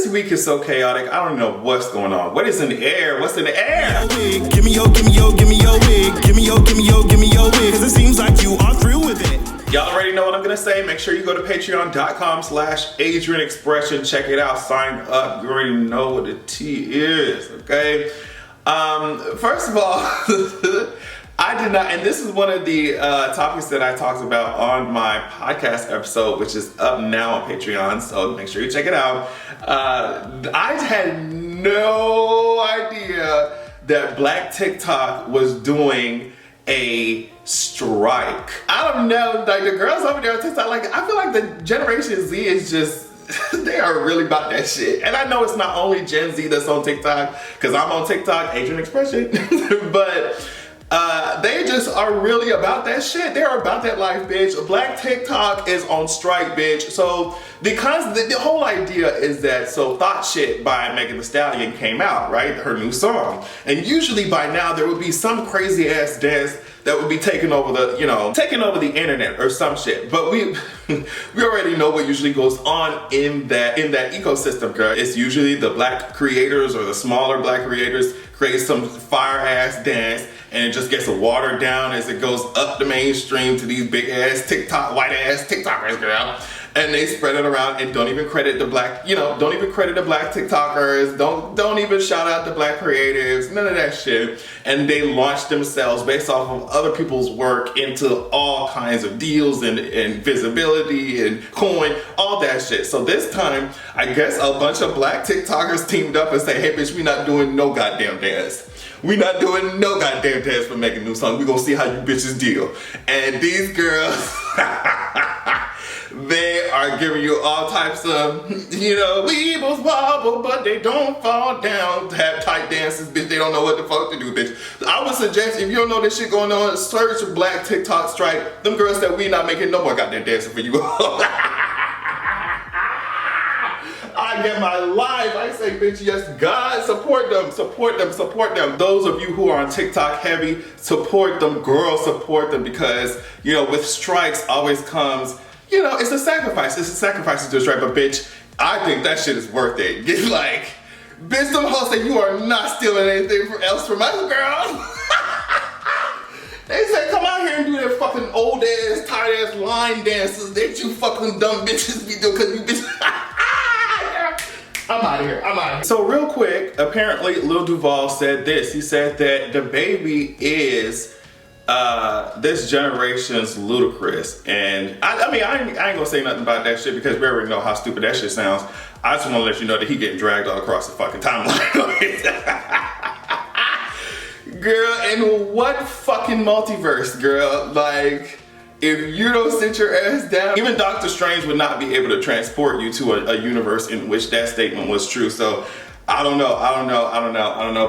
week is so chaotic. I don't know what's going on. What is in the air? What's in the air? Give me your wig. Give me your wig. Cause it seems like you are through with it. Y'all already know what I'm gonna say. Make sure you go to patreon.com/AdrianExpression. Check it out. Sign up. You already know what the tea is, okay? First of all, I did not, and this is one of the topics that I talked about on my podcast episode, which is up now on Patreon, so make sure you check it out. I had no idea that Black TikTok was doing a strike. I don't know, like the girls over there on TikTok, like I feel like the Generation Z is just, they are really about that shit. And I know it's not only Gen Z that's on TikTok, because I'm on TikTok, Adrian Expression, but they just are really about that shit. They're about that life, bitch. Black TikTok is on strike, bitch. So the whole idea is that, so Thought Shit by Megan Thee Stallion came out, right? Her new song. And usually by now there would be some crazy ass dance that would be taking over the internet or some shit. But we already know what usually goes on in that ecosystem, girl. It's usually the black creators or the smaller black creators create some fire ass dance, and it just gets watered down as it goes up the mainstream to these big ass white ass TikTokers, girl. And they spread it around and don't even credit the black, don't even credit the black TikTokers, don't even shout out the black creatives, none of that shit. And they launch themselves based off of other people's work into all kinds of deals and visibility and coin, all that shit. So this time, I guess a bunch of black TikTokers teamed up and say, hey bitch, we not doing no goddamn dance. We not doing no goddamn dance for making a new song. We gonna see how you bitches deal. And these girls, they are giving you all types of, weebles wobble, but they don't fall down. Have tight dances, bitch. They don't know what the fuck to do, bitch. I would suggest, if you don't know this shit going on, search Black TikTok strike. Them girls said, we not making no more goddamn dancing for you. I get my life. I say, bitch, yes, God, support them. Those of you who are on TikTok heavy, support them. Girls, support them, because, with strikes always comes, it's a sacrifice. It's a sacrifice to do strike, but bitch, I think that shit is worth it. Get like, bitch, them hoes say you are not stealing anything else from us, girl. They say, come out here and do that fucking old ass, tired ass line dances that you fucking dumb bitches be doing, cause you bitches. I'm out of here. So real quick, apparently Lil Duval said this. He said that the baby is this generation's Ludacris. And I ain't gonna say nothing about that shit because we already know how stupid that shit sounds. I just wanna let you know that he getting dragged all across the fucking timeline. Girl, in what fucking multiverse, girl? Like, if you don't sit your ass down, even Doctor Strange would not be able to transport you to a universe in which that statement was true. So I don't know.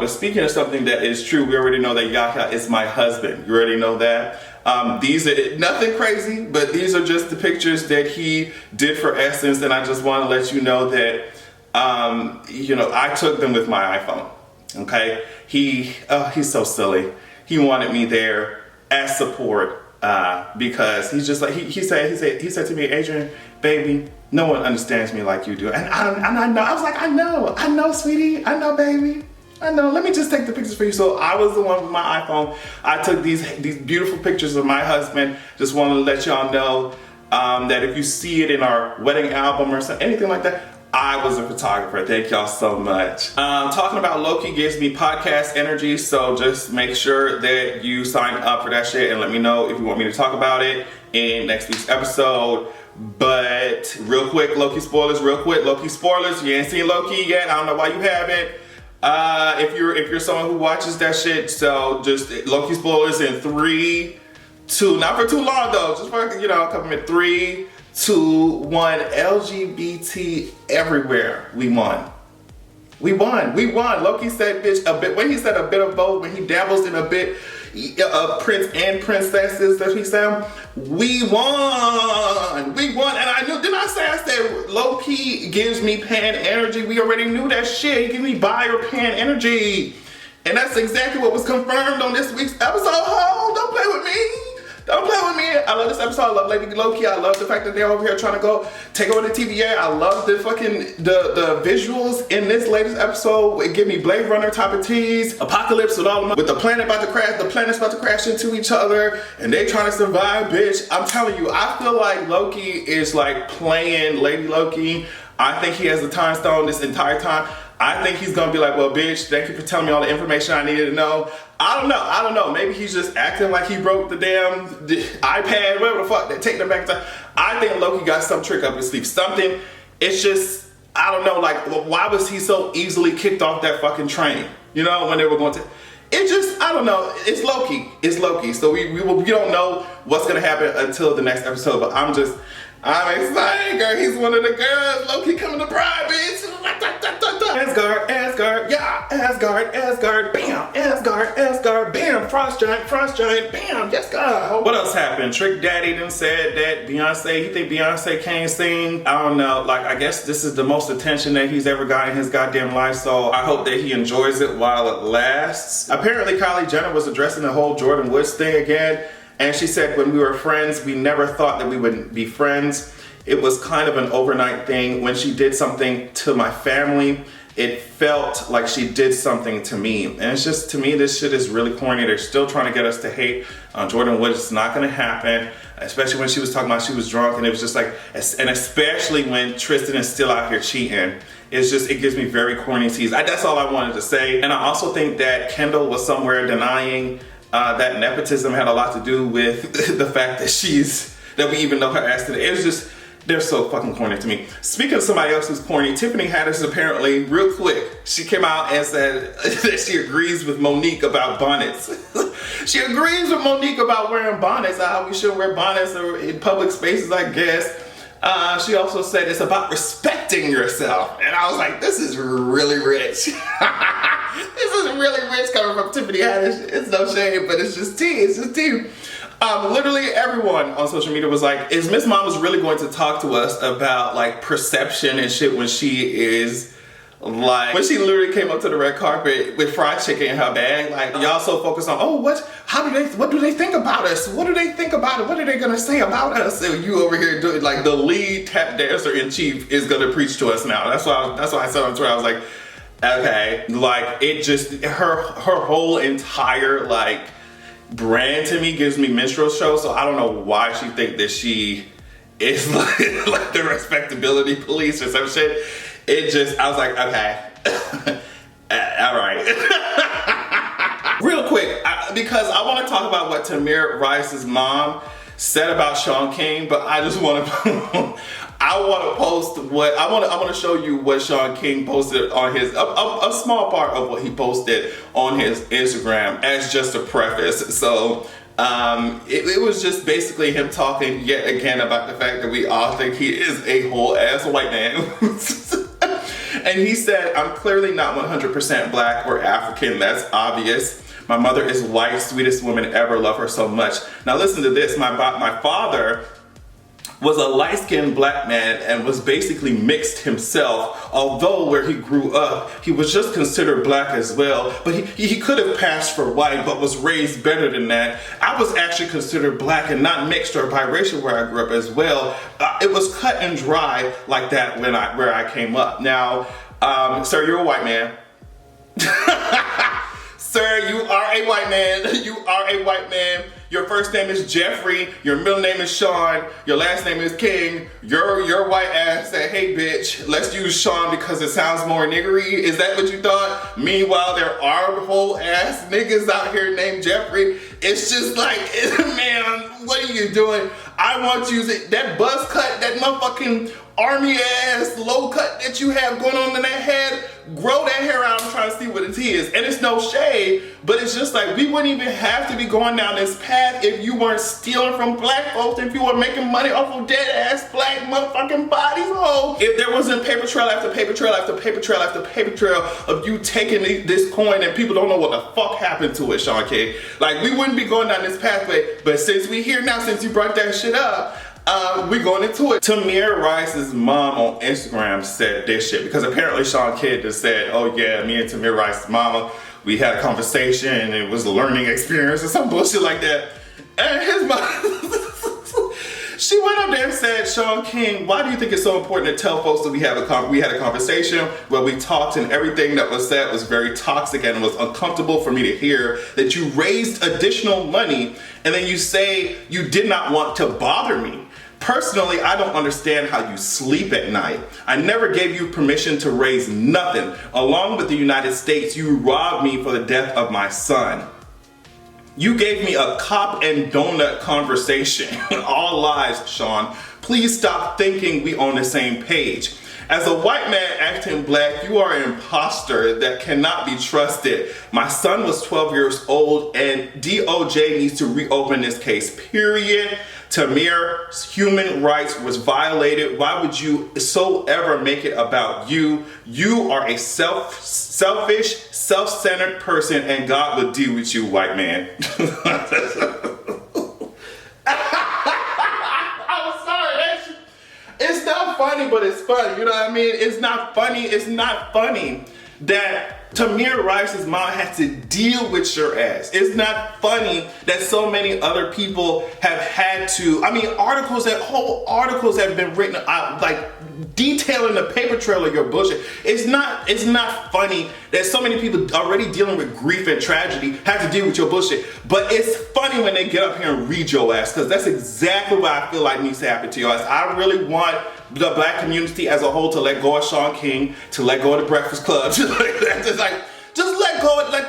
But speaking of something that is true, we already know that Yaka is my husband. You already know that. These are nothing crazy, but these are just the pictures that he did for Essence, and I just want to let you know that I took them with my iPhone. Okay, he's so silly. He wanted me there as support. Because he's just like, he said to me, Adrian, baby, no one understands me like you do. And I know, I was like, I know, sweetie, I know, baby, I know, let me just take the pictures for you. So I was the one with my iPhone. I took these beautiful pictures of my husband. Just want to let y'all know that if you see it in our wedding album or something, anything like that, I was a photographer. Thank y'all so much. Talking about Loki gives me podcast energy, so just make sure that you sign up for that shit and let me know if you want me to talk about it in next week's episode. But real quick, Loki spoilers, You ain't seen Loki yet. I don't know why you haven't. If you're someone who watches that shit, so just Loki spoilers in 3, 2, not for too long though, just for a couple minutes. 3, 2, 1, LGBT everywhere. We won. Loki said, bitch, a bit, when he said a bit of both, when he dabbles in a bit of prince and princesses, that he said, we won. And I knew, I said Loki gives me pan energy. We already knew that shit. He gives me buyer pan energy. And that's exactly what was confirmed on this week's episode. Oh, don't play with me. Don't play with me. I love this episode. I love Lady Loki. I love the fact that they're over here trying to go take over the TVA. I love the fucking the visuals in this latest episode. It give me Blade Runner type of tease. Apocalypse with the planet about to crash. The planet's about to crash into each other, and they trying to survive, bitch. I'm telling you, I feel like Loki is like playing Lady Loki. I think he has the time stone this entire time. I think he's gonna be like, well, bitch, thank you for telling me all the information I needed to know. I don't know. Maybe he's just acting like he broke the damn iPad, whatever the fuck, take them back to. I think Loki got some trick up his sleeve. Something, it's just, I don't know, like, why was he so easily kicked off that fucking train? You know, when they were going to, it just, I don't know, it's Loki. It's Loki. So we don't know what's gonna happen until the next episode, but I'm excited, girl. He's one of the girls. Loki coming to Pride, bitch. Asgard, yeah. Asgard, bam. Asgard, bam. Frost giant, bam. Yes, God. What else happened? Trick Daddy done said that he think Beyonce can't sing. I don't know. Like, I guess this is the most attention that he's ever gotten in his goddamn life, so I hope that he enjoys it while it lasts. Apparently, Kylie Jenner was addressing the whole Jordyn Woods thing again. And she said, when we were friends, we never thought that we would be friends. It was kind of an overnight thing. When she did something to my family, it felt like she did something to me. And it's just, to me, this shit is really corny. They're still trying to get us to hate Jordyn Woods. It's not gonna happen, especially when she was talking about she was drunk, and it was just like, and especially when Tristan is still out here cheating. It's just, it gives me very corny tease. That's all I wanted to say. And I also think that Kendall was somewhere denying that nepotism had a lot to do with the fact that we even know her ass today. It was just, they're so fucking corny to me. Speaking of somebody else who's corny, Tiffany Haddish apparently, real quick, she came out and said that she agrees with Monique about bonnets. She agrees with Monique about wearing bonnets, how we shouldn't wear bonnets in public spaces, I guess. She also said it's about respecting yourself. And I was like, this is really rich. This is really rich coming from Tiffany Haddish. It's no shame, but it's just tea. It's just tea. Literally everyone on social media was like, is Miss Mama's really going to talk to us about like perception and shit when she is like, when she literally came up to the red carpet with fried chicken in her bag? Like, y'all so focused on, oh, what do they think about us? What do they think about it? What are they gonna say about us? And you over here doing, like, the lead tap dancer in chief is gonna preach to us now. That's why I said on Twitter, I was like, okay, like, it just, her whole entire, like, brand to me gives me minstrel show, so I don't know why she think that she is like the respectability police or some shit. It just, I was like, okay, all right. Real quick, because I want to talk about what Tamir Rice's mom said about Shaun King, but I just want to, I want to show you what Shaun King posted on his, a small part of what he posted on his Instagram as just a preface. So, it was just basically him talking yet again about the fact that we all think he is a whole ass white man. And he said, I'm clearly not 100% black or African, that's obvious. My mother is white, sweetest woman ever, love her so much. Now listen to this, my father was a light-skinned black man and was basically mixed himself, although where he grew up, he was just considered black as well, but he could have passed for white, but was raised better than that. I was actually considered black and not mixed or biracial where I grew up as well. It was cut and dry like that where I came up. Now, sir, you're a white man. Sir, you are a white man. You are a white man. Your first name is Jeffrey. Your middle name is Shaun. Your last name is King. Your white ass said, hey bitch, let's use Shaun because it sounds more niggery. Is that what you thought? Meanwhile, there are whole ass niggas out here named Jeffrey. It's just like, man, what are you doing? I want you to, that buzz cut, that motherfucking army ass low cut that you have going on in that head, grow that hair out. I'm trying to see what it is. And it's no shade, but it's just like, we wouldn't even have to be going down this path if you weren't stealing from black folks, if you were making money off of dead ass black motherfucking bodies. Oh, if there wasn't paper trail after paper trail after paper trail after paper trail of you taking this coin and people don't know what the fuck happened to it, Shaun King. Like, we wouldn't be going down this pathway, but since we here now, since you brought that shit up, we're going into it. Tamir Rice's mom on Instagram said this shit because apparently Shaun King just said, oh yeah, me and Tamir Rice's mama, we had a conversation and it was a learning experience or some bullshit like that. And his mom, she went up there and said, Shaun King, why do you think it's so important to tell folks that we had a conversation where we talked and everything that was said was very toxic and it was uncomfortable for me to hear, that you raised additional money and then you say you did not want to bother me. Personally, I don't understand how you sleep at night. I never gave you permission to raise nothing. Along with the United States, you robbed me for the death of my son. You gave me a cop and donut conversation. All lies, Shaun. Please stop thinking we on the same page. As a white man acting black, you are an imposter that cannot be trusted. My son was 12 years old and DOJ needs to reopen this case, period. Tamir's human rights was violated. Why would you so ever make it about you? You are a selfish, self-centered person and God will deal with you, white man. It's not funny, but it's funny. You know what I mean? It's not funny. It's not funny that Tamir Rice's mom had to deal with your ass. It's not funny that so many other people have had to. I mean, whole articles have been written out, like detailing the paper trail of your bullshit. It's not funny that so many people already dealing with grief and tragedy have to deal with your bullshit. But it's funny when they get up here and read your ass, because that's exactly what I feel like needs to happen to your ass. I really want the black community as a whole to let go of Shaun King, to let go of the Breakfast Club, just let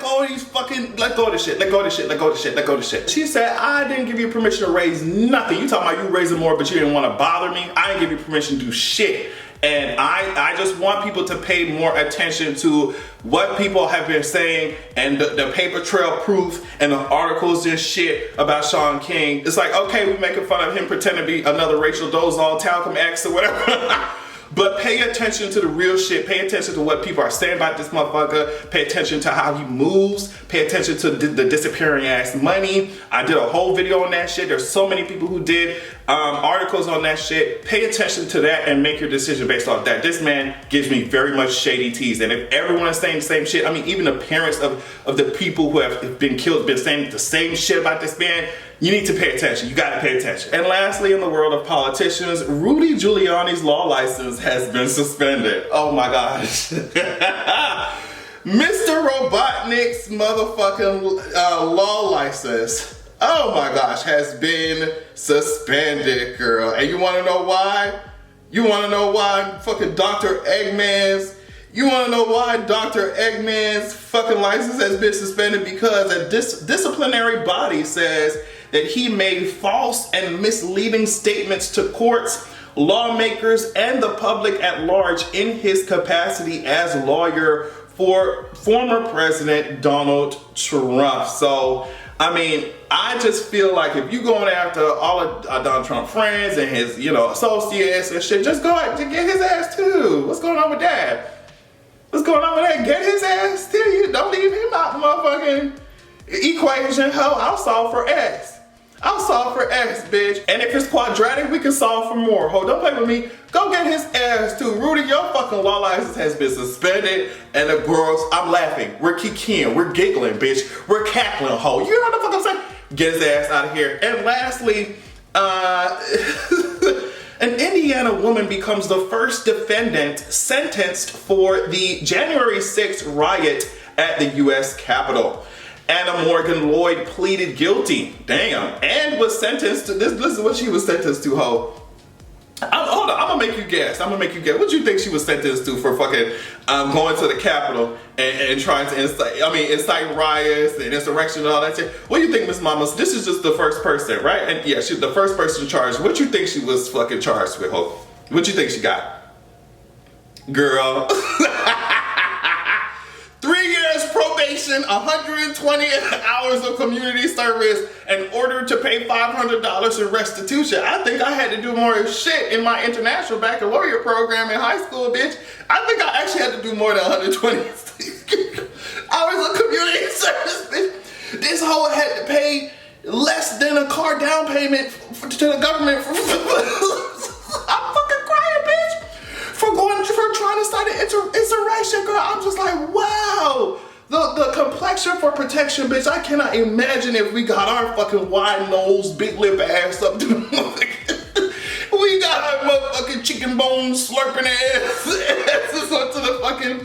go of these fucking, let go of this shit, let go of this shit, let go of this shit, let go of this shit. She said, I didn't give you permission to raise nothing. You talking about you raising more, but you didn't want to bother me. I didn't give you permission to do shit. And I just want people to pay more attention to what people have been saying and the paper trail proof and the articles and shit about Shaun King. It's like, okay, we making fun of him pretending to be another Rachel Dolezal, Talcum X or whatever. But pay attention to the real shit. Pay attention to what people are saying about this motherfucker. Pay attention to how he moves. Pay attention to the disappearing ass money. I did a whole video on that shit. There's so many people who did articles on that shit. Pay attention to that and make your decision based off that. This man gives me very much shady teas. And if everyone is saying the same shit, I mean, even the parents of the people who have been killed been saying the same shit about this man, you need to pay attention. You gotta pay attention. And lastly, in the world of politicians, Rudy Giuliani's law license has been suspended. Oh my gosh. Mr. Robotnik's motherfucking law license, oh my gosh, has been suspended, girl. And you wanna know why? You wanna know why fucking Dr. Eggman's fucking license has been suspended? Because a disciplinary body says that he made false and misleading statements to courts, lawmakers, and the public at large in his capacity as lawyer for former President Donald Trump. So, I mean, I just feel like if you going after all of Donald Trump's friends and his, associates and shit, just go out and get his ass too. What's going on with that? What's going on with that? Get his ass too. You don't leave him out the motherfucking equation, ho. I'll solve for X. I'll solve for X, bitch. And if it's quadratic, we can solve for more. Ho, don't play with me. Go get his ass too. Rudy, your fucking law license has been suspended. And the girls, I'm laughing. We're kikiing. We're giggling, bitch. We're cackling, ho. You know what the fuck I'm saying? Get his ass out of here. And lastly, an Indiana woman becomes the first defendant sentenced for the January 6th riot at the U.S. Capitol. Anna Morgan Lloyd pleaded guilty, damn, and was sentenced to this. Listen what she was sentenced to, ho. Hold on, I'm gonna make you guess. What do you think she was sentenced to for fucking going to the Capitol and trying to incite riots and insurrection and all that shit? What do you think, Miss Mama? This is just the first person, right? And yeah, she's the first person charged. What do you think she was fucking charged with, ho? What do you think she got? Girl. 3 years probation, 120 hours of community service, in order to pay $500 in restitution. I think I had to do more shit in my international baccalaureate program in high school, bitch. I think I actually had to do more than 120 hours of community service, bitch. This hoe had to pay less than a car down payment to the government. I'm fucking crying, bitch. For trying to start an insurrection, girl. I'm just like, wow. The complexion for protection, bitch. I cannot imagine if we got our fucking wide nose, big lip ass up to we got our motherfucking chicken bones slurping asses up to the fucking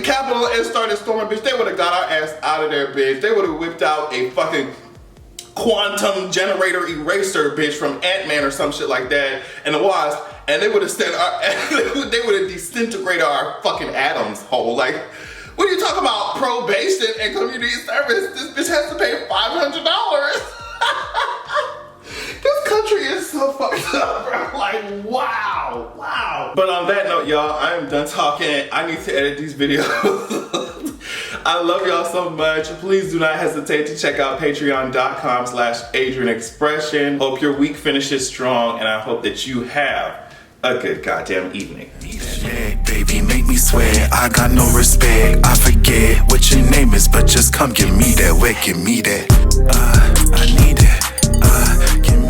Capitol and started storming, bitch. They would have got our ass out of there, bitch. They would have whipped out a fucking quantum generator eraser, bitch, from Ant-Man or some shit like that, and the Wasp, and they would have sent our, they would have disintegrated our fucking atoms whole. Like, what are you talking about? Probation and community service? This bitch has to pay $500. This country is so fucked up, bro. Like, wow. But on that note, y'all, I am done talking. I need to edit these videos. I love y'all so much. Please do not hesitate to check out patreon.com/AdrianExpression. Hope your week finishes strong, and I hope that you have a good goddamn evening. Yeah, baby, make me swear I got no respect. I forget what your name is, but just come give me that wet, give me that. I need that. Give me